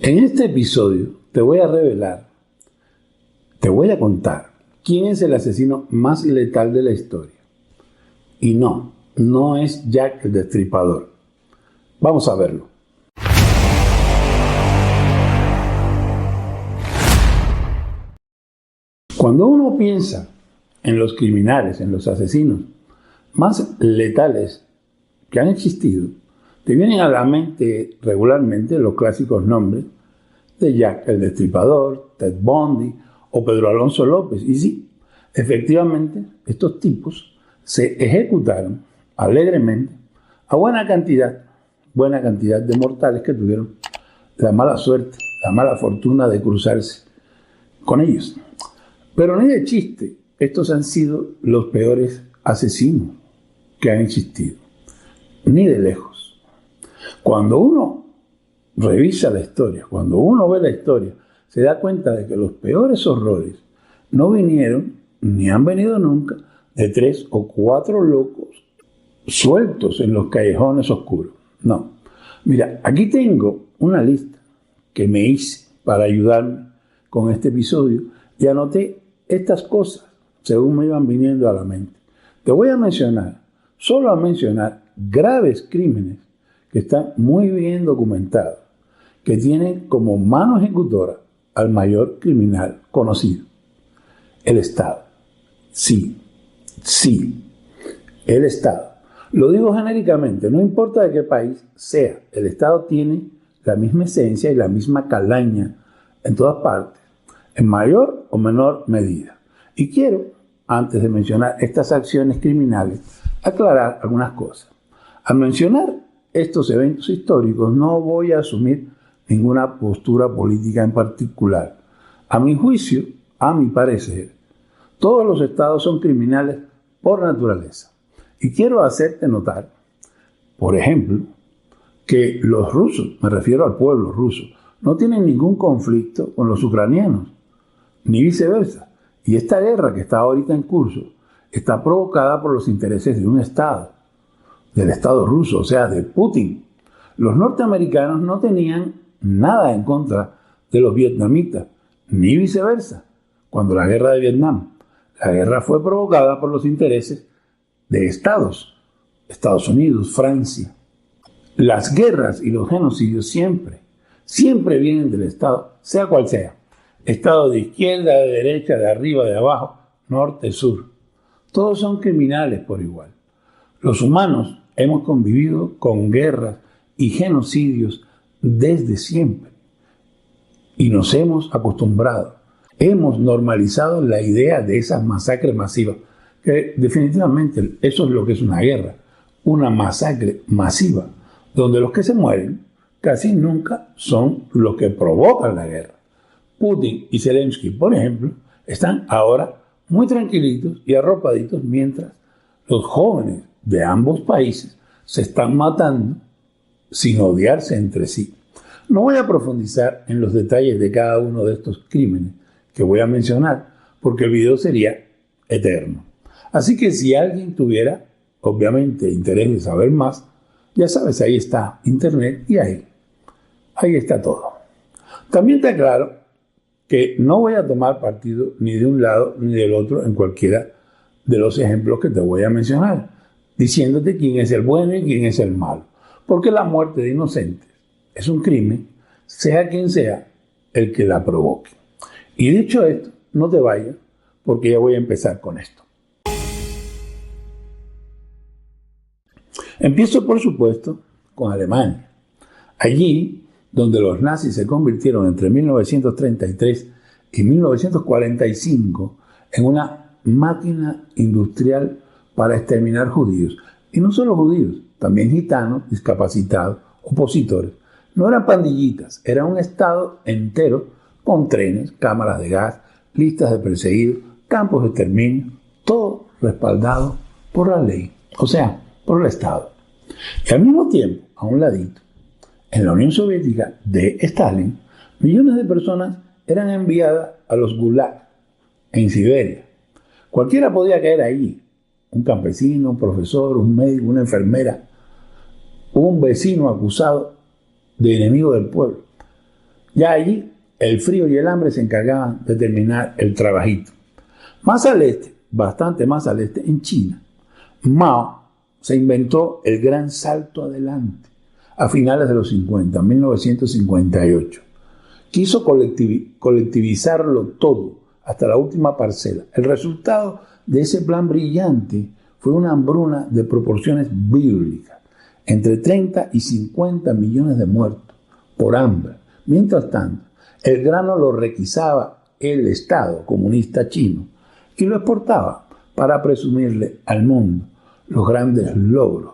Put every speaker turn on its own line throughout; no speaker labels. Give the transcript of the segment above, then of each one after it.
En este episodio te voy a revelar, te voy a contar quién es el asesino más letal de la historia. Y no es Jack el Destripador. Vamos a verlo. Cuando uno piensa en los criminales, en los asesinos más letales que han existido, te vienen a la mente regularmente los clásicos nombres de Jack el Destripador, Ted Bundy o Pedro Alonso López. Y sí, efectivamente, estos tipos se ejecutaron alegremente a buena cantidad de mortales que tuvieron la mala suerte, la mala fortuna de cruzarse con ellos. Pero ni de chiste, estos han sido los peores asesinos que han existido, ni de lejos. Cuando uno revisa la historia, cuando uno ve la historia, se da cuenta de que los peores horrores no vinieron, ni han venido nunca, de 3 o 4 locos sueltos en los callejones oscuros. No. Mira, aquí tengo una lista que me hice para ayudarme con este episodio y anoté estas cosas según me iban viniendo a la mente. Te voy a mencionar, solo a mencionar, graves crímenes que están muy bien documentados, que tienen como mano ejecutora al mayor criminal conocido, el Estado. Sí, el Estado. Lo digo genéricamente, no importa de qué país sea, el Estado tiene la misma esencia y la misma calaña en todas partes, en mayor o menor medida. Y quiero, antes de mencionar estas acciones criminales, aclarar algunas cosas. Al mencionar estos eventos históricos, no voy a asumir ninguna postura política en particular. A mi juicio, a mi parecer, todos los estados son criminales por naturaleza. Y quiero hacerte notar, por ejemplo, que los rusos, me refiero al pueblo ruso, no tienen ningún conflicto con los ucranianos, ni viceversa. Y esta guerra que está ahorita en curso está provocada por los intereses de un estado, del Estado ruso, o sea, de Putin. Los norteamericanos no tenían nada en contra de los vietnamitas, ni viceversa, cuando la guerra de Vietnam. La guerra fue provocada por los intereses de estados, Estados Unidos, Francia. Las guerras y los genocidios siempre vienen del Estado, sea cual sea. Estado de izquierda, de derecha, de arriba, de abajo, norte, sur. Todos son criminales por igual. Los humanos hemos convivido con guerras y genocidios desde siempre. Y nos hemos acostumbrado. Hemos normalizado la idea de esas masacres masivas. Que definitivamente eso es lo que es una guerra. Una masacre masiva. Donde los que se mueren casi nunca son los que provocan la guerra. Putin y Zelensky, por ejemplo, están ahora muy tranquilitos y arropaditos mientras los jóvenes de ambos países se están matando sin odiarse entre sí. No voy a profundizar en los detalles de cada uno de estos crímenes que voy a mencionar, porque el video sería eterno. Así que si alguien tuviera, obviamente, interés de saber más, ya sabes, ahí está internet y ahí está todo. También te aclaro que no voy a tomar partido ni de un lado ni del otro en cualquiera de los ejemplos que te voy a mencionar, diciéndote quién es el bueno y quién es el malo. Porque la muerte de inocentes es un crimen, sea quien sea el que la provoque. Y dicho esto, no te vayas, porque ya voy a empezar con esto. Empiezo, por supuesto, con Alemania. Allí, donde los nazis se convirtieron entre 1933 y 1945 en una máquina industrial para exterminar judíos. Y no solo judíos, también gitanos, discapacitados, opositores. No eran pandillitas, era un estado entero con trenes, cámaras de gas, listas de perseguidos, campos de exterminio, todo respaldado por la ley, o sea, por el Estado. Y al mismo tiempo, a un ladito, en la Unión Soviética de Stalin, millones de personas eran enviadas a los Gulag en Siberia. Cualquiera podía caer allí. Un campesino, un profesor, un médico, una enfermera, un vecino acusado de enemigo del pueblo. Ya allí, el frío y el hambre se encargaban de terminar el trabajito. Más al este, bastante más al este, en China, Mao se inventó el gran salto adelante a finales de los 50, 1958. Quiso colectivizarlo todo, hasta la última parcela. El resultado de ese plan brillante fue una hambruna de proporciones bíblicas, entre 30 y 50 millones de muertos por hambre. Mientras tanto, el grano lo requisaba el Estado comunista chino y lo exportaba para presumirle al mundo los grandes logros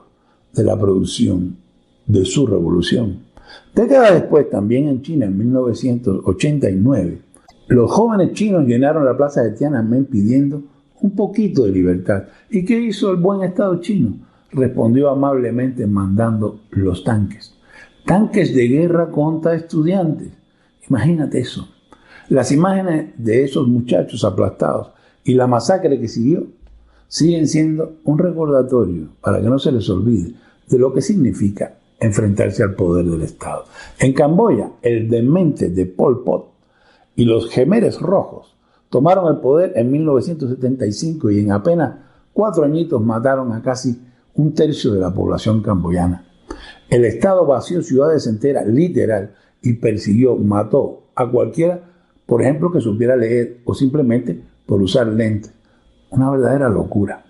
de la producción de su revolución. Décadas después, también en China, en 1989, los jóvenes chinos llenaron la plaza de Tiananmen pidiendo un poquito de libertad. ¿Y qué hizo el buen Estado chino? Respondió amablemente mandando los tanques. Tanques de guerra contra estudiantes. Imagínate eso. Las imágenes de esos muchachos aplastados y la masacre que siguió siguen siendo un recordatorio para que no se les olvide de lo que significa enfrentarse al poder del Estado. En Camboya, el demente de Pol Pot y los Jemeres Rojos tomaron el poder en 1975 y en apenas 4 añitos mataron a casi un tercio de la población camboyana. El Estado vació ciudades enteras, literal, y persiguió, mató a cualquiera, por ejemplo, que supiera leer o simplemente por usar lentes. Una verdadera locura.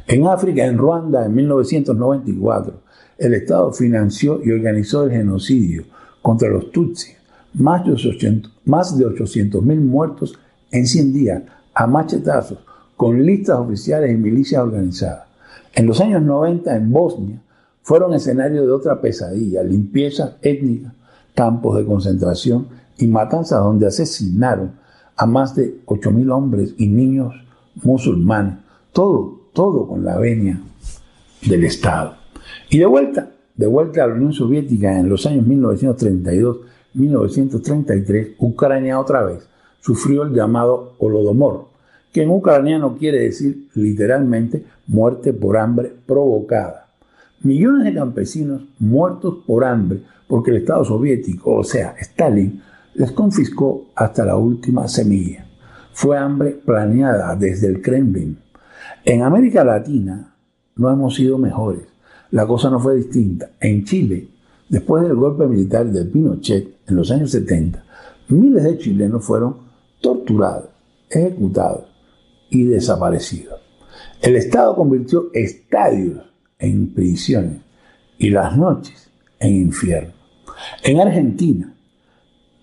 En África, en Ruanda, en 1994, el Estado financió y organizó el genocidio contra los Tutsis. Más de 800.000 muertos en 100 días, a machetazos, con listas oficiales y milicias organizadas. En los años 90, en Bosnia, fueron escenario de otra pesadilla, limpiezas étnicas, campos de concentración y matanzas donde asesinaron a más de 8.000 hombres y niños musulmanes. Todo con la venia del Estado. Y de vuelta a la Unión Soviética en los años 1932-1933, Ucrania otra vez sufrió el llamado Holodomor, que en ucraniano quiere decir literalmente muerte por hambre provocada. Millones de campesinos muertos por hambre porque el Estado soviético, o sea, Stalin, les confiscó hasta la última semilla. Fue hambre planeada desde el Kremlin. En América Latina no hemos sido mejores. La cosa no fue distinta. En Chile, después del golpe militar de Pinochet en los años 70, miles de chilenos fueron torturados, ejecutados y desaparecidos. El Estado convirtió estadios en prisiones y las noches en infierno. En Argentina,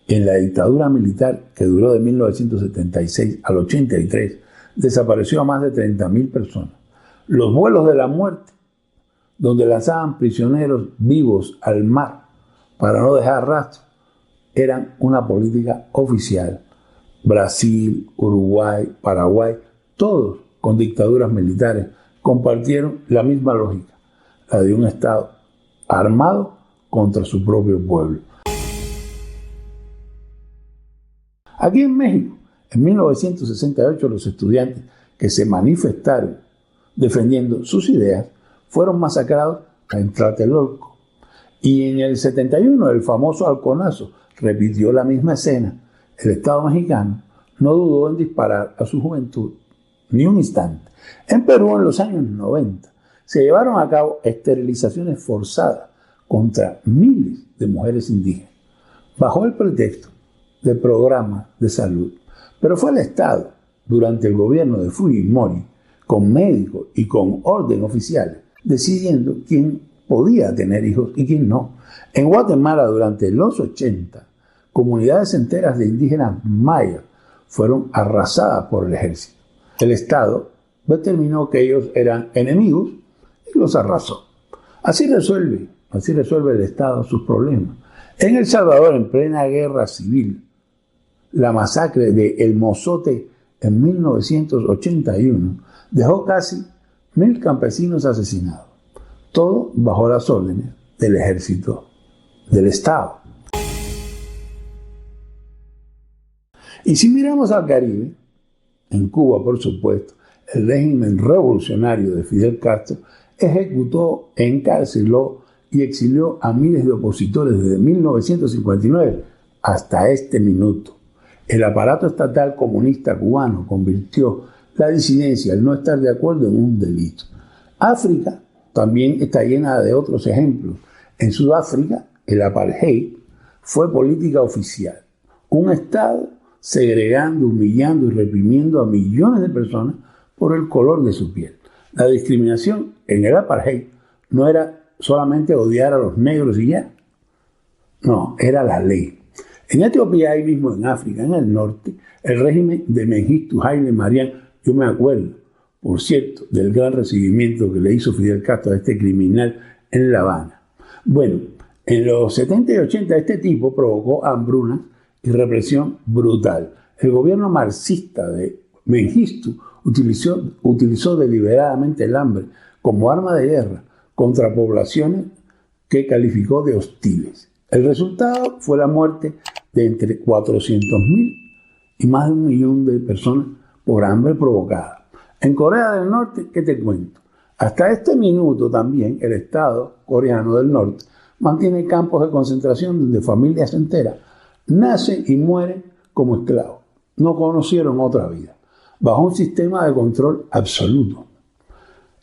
en la dictadura militar que duró de 1976 al 83, desapareció a más de 30.000 personas. Los vuelos de la muerte, donde lanzaban prisioneros vivos al mar para no dejar rastro, eran una política oficial. Brasil, Uruguay, Paraguay, todos con dictaduras militares, compartieron la misma lógica, la de un Estado armado contra su propio pueblo. Aquí en México, en 1968, los estudiantes que se manifestaron defendiendo sus ideas fueron masacrados en Tlatelolco. Y en el 71, el famoso halconazo repitió la misma escena. El Estado mexicano no dudó en disparar a su juventud ni un instante. En Perú, en los años 90, se llevaron a cabo esterilizaciones forzadas contra miles de mujeres indígenas, bajo el pretexto de programas de salud. Pero fue el Estado, durante el gobierno de Fujimori, con médicos y con orden oficiales, decidiendo quién podía tener hijos y quién no. En Guatemala, durante los 80, comunidades enteras de indígenas mayas fueron arrasadas por el ejército. El Estado determinó que ellos eran enemigos y los arrasó. Así resuelve el Estado sus problemas. En El Salvador, en plena guerra civil, la masacre de El Mozote en 1981 dejó casi 1.000 campesinos asesinados, todo bajo las órdenes del ejército del Estado. Y si miramos al Caribe, en Cuba, por supuesto, el régimen revolucionario de Fidel Castro ejecutó, encarceló y exilió a miles de opositores desde 1959 hasta este minuto. El aparato estatal comunista cubano convirtió la disidencia, el no estar de acuerdo, en un delito. África también está llena de otros ejemplos. En Sudáfrica, el apartheid fue política oficial. Un Estado segregando, humillando y reprimiendo a millones de personas por el color de su piel. La discriminación en el apartheid no era solamente odiar a los negros y ya. No, era la ley. En Etiopía, ahí mismo en África, en el norte, el régimen de Mengistu Haile Mariam, yo me acuerdo, por cierto, del gran recibimiento que le hizo Fidel Castro a este criminal en La Habana. Bueno, en los 70 y 80 este tipo provocó hambruna y represión brutal. El gobierno marxista de Mengistu utilizó deliberadamente el hambre como arma de guerra contra poblaciones que calificó de hostiles. El resultado fue la muerte de entre 400.000 y más de 1 millón de personas por hambre provocada. En Corea del Norte, ¿qué te cuento? Hasta este minuto también el Estado coreano del norte mantiene campos de concentración donde familias enteras nacen y mueren como esclavos. No conocieron otra vida, bajo un sistema de control absoluto.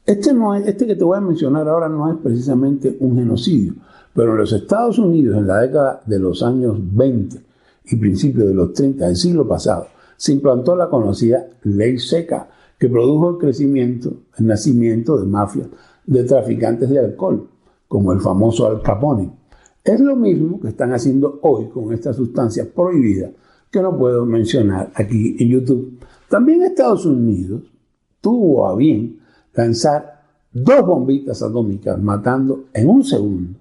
Este que te voy a mencionar ahora no es precisamente un genocidio, pero en los Estados Unidos, en la década de los años 20 y principios de los 30 del siglo pasado, se implantó la conocida Ley Seca, que produjo el nacimiento de mafias de traficantes de alcohol, como el famoso Al Capone. Es lo mismo que están haciendo hoy con estas sustancias prohibidas que no puedo mencionar aquí en YouTube. También Estados Unidos tuvo a bien lanzar 2 bombitas atómicas, matando en un segundo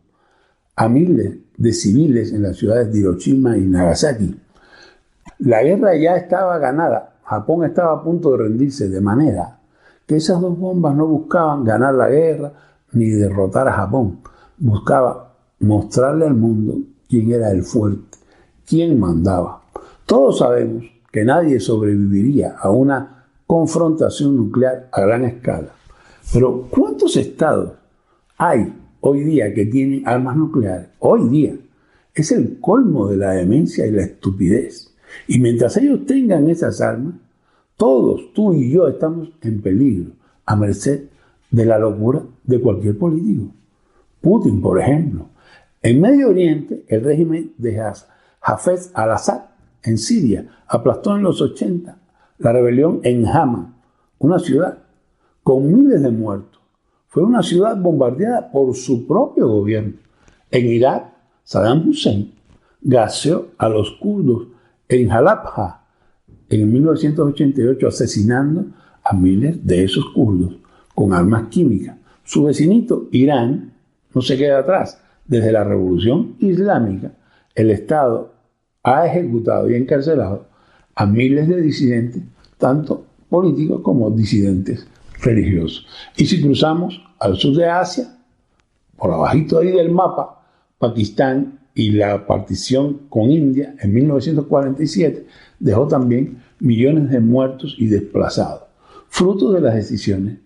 a miles de civiles en las ciudades de Hiroshima y Nagasaki. La guerra ya estaba ganada. Japón estaba a punto de rendirse, de manera que esas 2 bombas no buscaban ganar la guerra ni derrotar a Japón. Buscaba mostrarle al mundo quién era el fuerte, quién mandaba. Todos sabemos que nadie sobreviviría a una confrontación nuclear a gran escala. Pero ¿cuántos estados hay hoy día que tienen armas nucleares? Hoy día es el colmo de la demencia y la estupidez. Y mientras ellos tengan esas armas, todos, tú y yo, estamos en peligro, a merced de la locura de cualquier político. Putin, por ejemplo. En Medio Oriente, el régimen de Hafez al-Assad en Siria aplastó en los 80 la rebelión en Hama, una ciudad con miles de muertos. Fue una ciudad bombardeada por su propio gobierno. En Irak, Saddam Hussein gaseó a los kurdos en Halabja en 1988, asesinando a miles de esos kurdos con armas químicas. Su vecinito, Irán, no se queda atrás. Desde la Revolución Islámica, el Estado ha ejecutado y encarcelado a miles de disidentes, tanto políticos como disidentes religiosos. Y si cruzamos al sur de Asia, por abajito ahí del mapa, Pakistán y la partición con India en 1947 dejó también millones de muertos y desplazados, fruto de las decisiones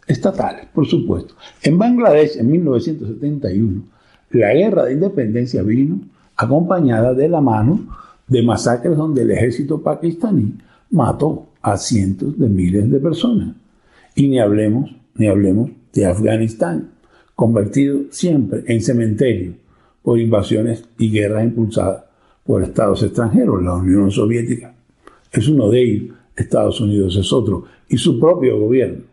estatales, por supuesto. En Bangladesh, en 1971, la guerra de independencia vino acompañada de la mano de masacres donde el ejército pakistaní mató a cientos de miles de personas. Y ni hablemos de Afganistán, convertido siempre en cementerio por invasiones y guerras impulsadas por estados extranjeros. La Unión Soviética es uno de ellos, Estados Unidos es otro, y su propio gobierno.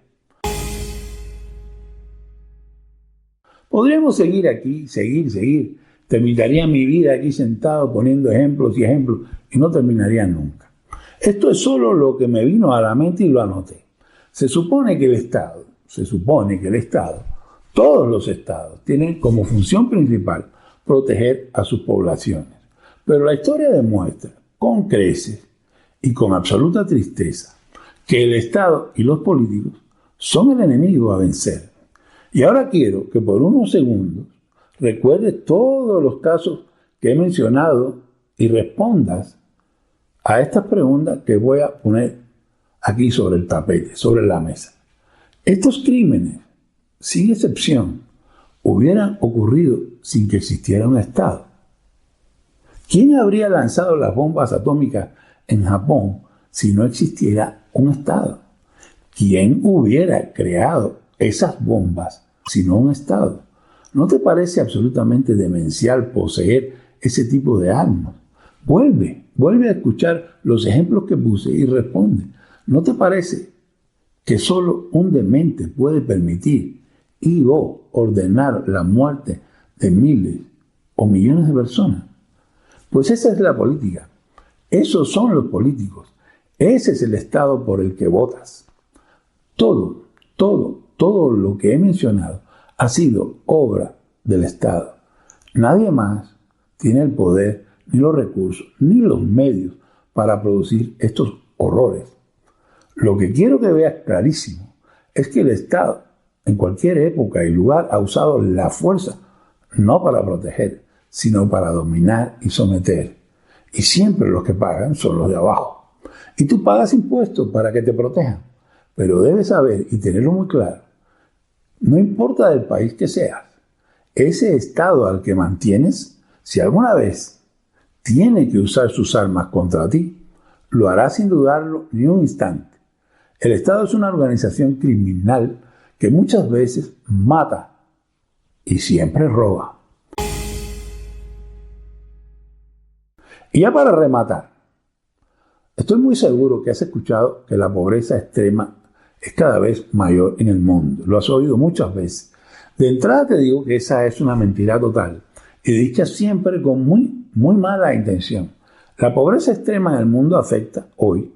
Podríamos seguir aquí, seguir. Terminaría mi vida aquí sentado poniendo ejemplos y ejemplos y no terminaría nunca. Esto es solo lo que me vino a la mente y lo anoté. Se supone que el Estado, todos los estados, tienen como función principal proteger a sus poblaciones. Pero la historia demuestra, con creces y con absoluta tristeza, que el Estado y los políticos son el enemigo a vencer. Y ahora quiero que por unos segundos recuerdes todos los casos que he mencionado y respondas a estas preguntas que voy a poner aquí sobre el tapete, sobre la mesa. Estos crímenes, sin excepción, hubieran ocurrido sin que existiera un Estado. ¿Quién habría lanzado las bombas atómicas en Japón si no existiera un Estado? ¿Quién hubiera creado esas bombas si no un Estado? ¿No te parece absolutamente demencial poseer ese tipo de armas? Vuelve a escuchar los ejemplos que puse y responde. ¿No te parece que solo un demente puede permitir o ordenar la muerte de miles o millones de personas? Pues esa es la política. Esos son los políticos. Ese es el Estado por el que votas. Todo lo que he mencionado ha sido obra del Estado. Nadie más tiene el poder, ni los recursos, ni los medios para producir estos horrores. Lo que quiero que veas clarísimo es que el Estado, en cualquier época y lugar, ha usado la fuerza no para proteger, sino para dominar y someter. Y siempre los que pagan son los de abajo. Y tú pagas impuestos para que te protejan. Pero debes saber y tenerlo muy claro, no importa del país que seas, ese Estado al que mantienes, si alguna vez tiene que usar sus armas contra ti, lo hará sin dudarlo ni un instante. El Estado es una organización criminal que muchas veces mata y siempre roba. Y ya para rematar, estoy muy seguro que has escuchado que la pobreza extrema es cada vez mayor en el mundo. Lo has oído muchas veces. De entrada te digo que esa es una mentira total y dicha siempre con muy mala intención. La pobreza extrema en el mundo afecta hoy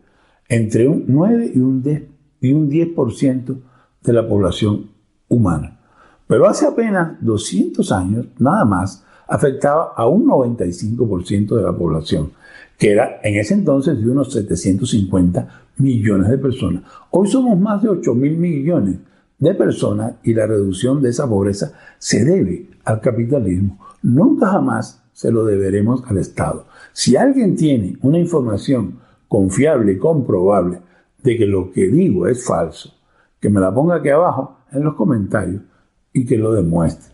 entre un 9 y un 10% de la población humana. Pero hace apenas 200 años, nada más, afectaba a un 95% de la población, que era en ese entonces de unos 750 millones de personas. Hoy somos más de 8.000 millones de personas y la reducción de esa pobreza se debe al capitalismo. Nunca jamás se lo deberemos al Estado. Si alguien tiene una información confiable y comprobable de que lo que digo es falso, que me la ponga aquí abajo en los comentarios y que lo demuestre.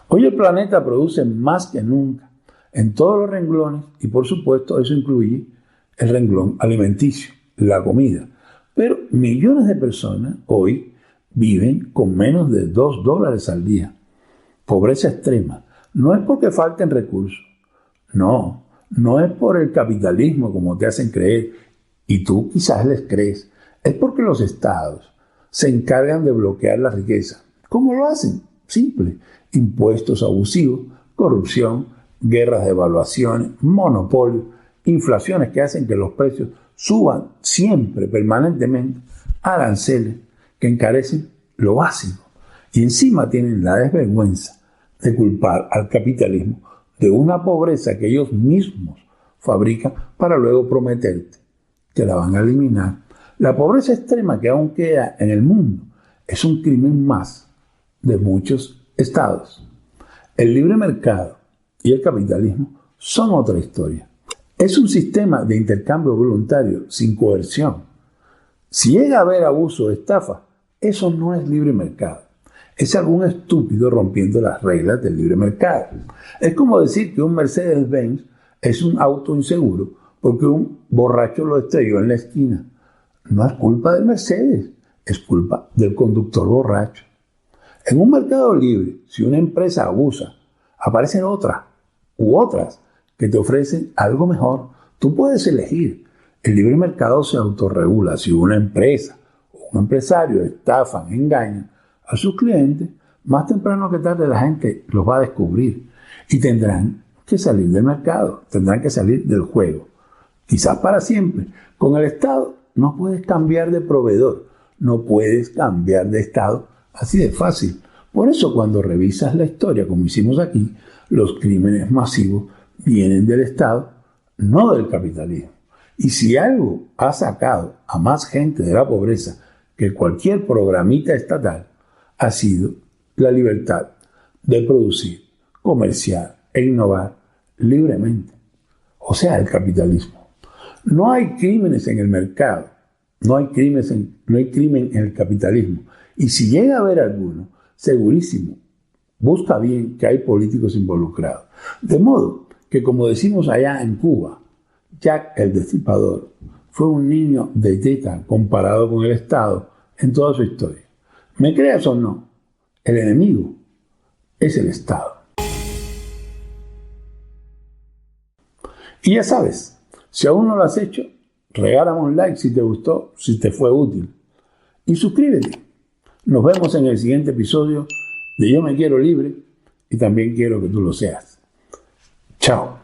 Hoy el planeta produce más que nunca en todos los renglones y por supuesto eso incluye el renglón alimenticio, la comida. Pero millones de personas hoy viven con menos de $2 al día. Pobreza extrema. No es porque falten recursos. No es por el capitalismo como te hacen creer y tú quizás les crees. Es porque los estados se encargan de bloquear la riqueza. ¿Cómo lo hacen? Simple. Impuestos abusivos, corrupción, guerras de evaluaciones, monopolios, inflaciones que hacen que los precios suban siempre, permanentemente, aranceles que encarecen lo básico. Y encima tienen la desvergüenza de culpar al capitalismo de una pobreza que ellos mismos fabrican para luego prometerte que la van a eliminar. La pobreza extrema que aún queda en el mundo es un crimen más de muchos estados. El libre mercado y el capitalismo son otra historia. Es un sistema de intercambio voluntario sin coerción. Si llega a haber abuso o estafa, eso no es libre mercado. Es algún estúpido rompiendo las reglas del libre mercado. Es como decir que un Mercedes-Benz es un auto inseguro porque un borracho lo estrelló en la esquina. No es culpa del Mercedes, es culpa del conductor borracho. En un mercado libre, si una empresa abusa, aparecen otras que te ofrecen algo mejor. Tú puedes elegir. El libre mercado se autorregula. Si una empresa o un empresario estafan, engañan a sus clientes, más temprano que tarde la gente los va a descubrir y tendrán que salir del mercado, tendrán que salir del juego. Quizás para siempre. Con el Estado no puedes cambiar de proveedor, no puedes cambiar de Estado así de fácil. Por eso cuando revisas la historia, como hicimos aquí, los crímenes masivos vienen del Estado, no del capitalismo. Y si algo ha sacado a más gente de la pobreza que cualquier programita estatal, ha sido la libertad de producir, comerciar e innovar libremente. O sea, el capitalismo. No hay crímenes en el mercado, no hay crimen en el capitalismo. Y si llega a haber alguno, segurísimo, Busca bien que hay políticos involucrados. De modo que, como decimos allá en Cuba, Jack el Destripador fue un niño de teta comparado con el Estado en toda su historia. Me creas o no, el enemigo es el Estado. Y ya sabes, si aún no lo has hecho, regálame un like si te gustó, si te fue útil. Y suscríbete. Nos vemos en el siguiente episodio de Yo Me Quiero Libre y también quiero que tú lo seas. Chao.